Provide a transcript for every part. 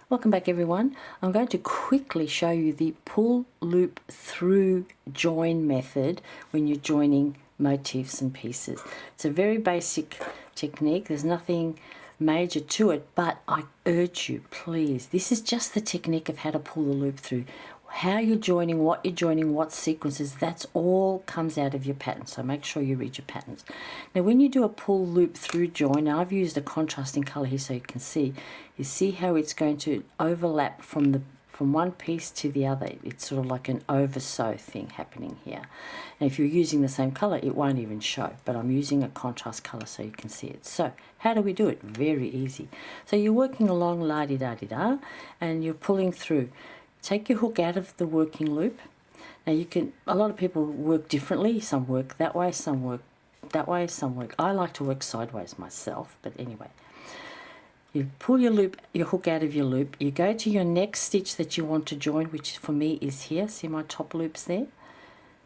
Welcome back everyone. I'm going to quickly show you the pull loop through join method when you're joining motifs and pieces. It's a very basic technique. There's nothing major to it, but I urge you, please, this is just the technique of how to pull the loop through. How you're joining, what sequences, that's all comes out of your pattern. So make sure you read your patterns. Now when you do a pull loop through join, now I've used a contrasting color here so you can see. You see how it's going to overlap from one piece to the other. It's sort of like an over sew thing happening here. And if you're using the same color, it won't even show, but I'm using a contrast color so you can see it. So how do we do it? Very easy. So you're working along la-di-da-di-da and you're pulling through. Take your hook out of the working loop. Now you can, a lot of people work differently. Some work that way, some work that way, some work. I like to work sideways myself, but anyway. You pull your hook out of your loop. You go to your next stitch that you want to join, which for me is here. See my top loops there?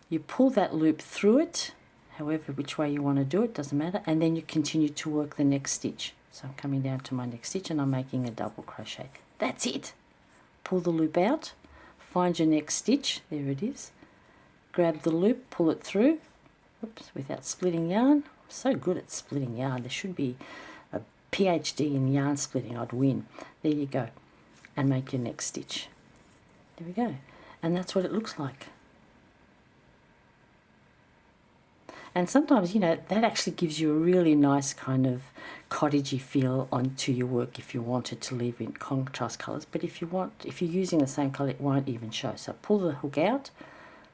You pull that loop through it, however which way you want to do it, doesn't matter. And then you continue to work the next stitch. So I'm coming down to my next stitch and I'm making a double crochet. That's it. Pull the loop out, find your next stitch, there it is, grab the loop, pull it through, oops, without splitting yarn. I'm so good at splitting yarn. There should be a PhD in yarn splitting, I'd win. There you go, and make your next stitch. There we go, and that's what it looks like. And sometimes, you know, that actually gives you a really nice kind of cottagey feel onto your work if you wanted to leave in contrast colours. But if you're using the same colour, it won't even show. So pull the hook out,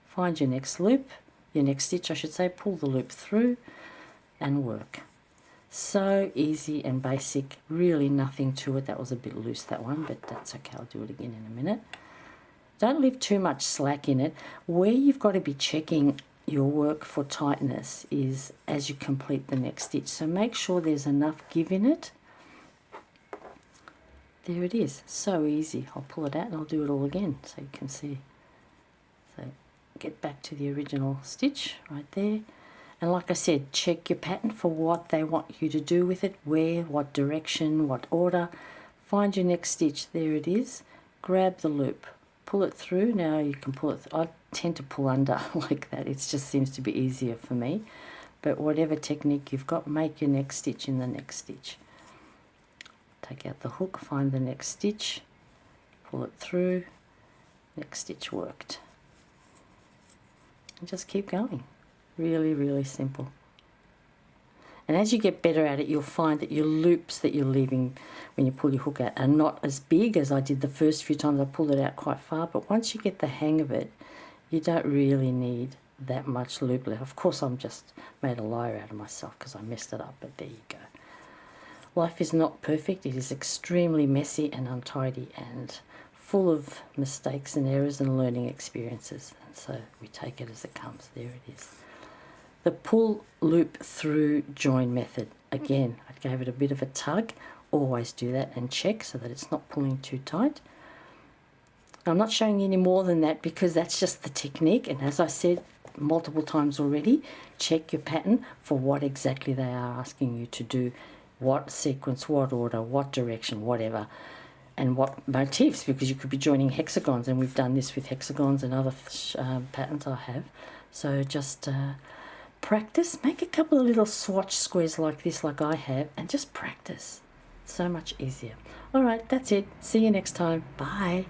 find your next loop, your next stitch I should say, pull the loop through and work. So easy and basic, really nothing to it. That was a bit loose, that one, but that's okay. I'll do it again in a minute. Don't leave too much slack in it. Where you've got to be checking your work for tightness is as you complete the next stitch. So make sure there's enough give in it. There it is, so easy. I'll pull it out and I'll do it all again so you can see. So get back to the original stitch right there. And like I said, check your pattern for what they want you to do with it, where, what direction, what order. Find your next stitch, there it is. Grab the loop, pull it through. Now you can pull it, I tend to pull under like that. It just seems to be easier for me. But whatever technique you've got, make your next stitch in the next stitch. Take out the hook, find the next stitch, pull it through, next stitch worked. And just keep going. Really, really simple. And as you get better at it, you'll find that your loops that you're leaving when you pull your hook out are not as big as I did the first few times. I pulled it out quite far, but once you get the hang of it, you don't really need that much loop left. Of course, I'm just made a liar out of myself because I messed it up, but there you go. Life is not perfect. It is extremely messy and untidy and full of mistakes and errors and learning experiences. And so we take it as it comes. There it is. The pull loop through join method. Again, I gave it a bit of a tug. Always do that and check so that it's not pulling too tight. I'm not showing you any more than that because that's just the technique, and as I said multiple times already, check your pattern for what exactly they are asking you to do, what sequence, what order, what direction, whatever, and what motifs, because you could be joining hexagons, and we've done this with hexagons and other patterns I have. So just practice, make a couple of little swatch squares like this, like I have, and just practice. So much easier. All right, that's it. See you next time. Bye.